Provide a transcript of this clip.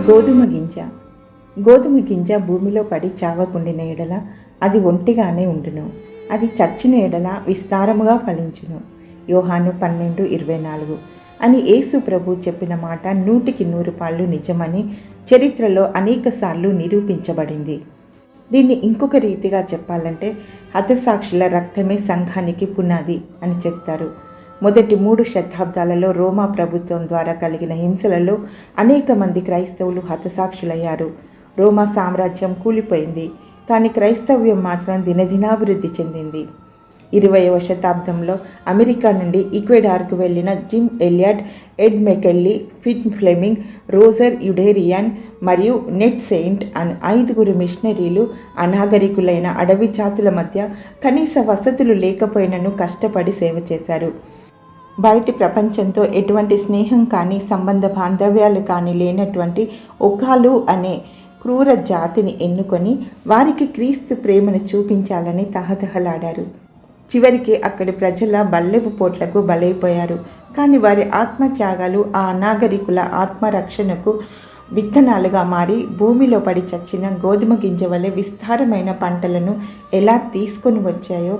గోధుమ గింజ. గోధుమ గింజ భూమిలో పడి చావకుండిన ఎడల అది ఒంటిగానే ఉండును. అది చచ్చిన ఎడల విస్తారముగా ఫలించును. యోహాను 12:24 అని యేసు ప్రభు చెప్పిన మాట 100% నిజమని చరిత్రలో అనేకసార్లు నిరూపించబడింది. దీన్ని ఇంకొక రీతిగా చెప్పాలంటే హతసాక్షుల రక్తమే సంఘానికి పునాది అని చెప్తారు. మొదటి 3 శతాబ్దాలలో రోమా ప్రభుత్వం ద్వారా కలిగిన హింసలలో అనేక మంది క్రైస్తవులు హతసాక్షులయ్యారు. రోమా సామ్రాజ్యం కూలిపోయింది, కానీ క్రైస్తవ్యం మాత్రం దినదినాభివృద్ధి చెందింది. 20వ శతాబ్దంలో అమెరికా నుండి ఈక్వెడార్కు వెళ్ళిన జిమ్ ఎలియట్, ఎడ్ మెకెల్లీ, ఫిన్ ఫ్లెమింగ్, రోజర్ యుడేరియన్ మరియు నెట్ సెయింట్ అని 5 మిషనరీలు అనాగరికులైన అడవి జాతుల మధ్య కనీస వసతులు లేకపోయినను కష్టపడి సేవ చేశారు. బయటి ప్రపంచంతో ఎటువంటి స్నేహం కానీ సంబంధ బాంధవ్యాలు కానీ లేనటువంటి ఒకాలు అనే క్రూర జాతిని ఎన్నుకొని వారికి క్రీస్తు ప్రేమను చూపించాలని తహతహలాడారు. చివరికి అక్కడి ప్రజల బల్లెపు పోట్లకు బలైపోయారు. కానీ వారి ఆత్మత్యాగాలు ఆ అనాగరికుల ఆత్మరక్షణకు విత్తనాలుగా మారి భూమిలో పడి చచ్చిన గోధుమ గింజ వలె విస్తారమైన పంటలను ఎలా తీసుకొని వచ్చాయో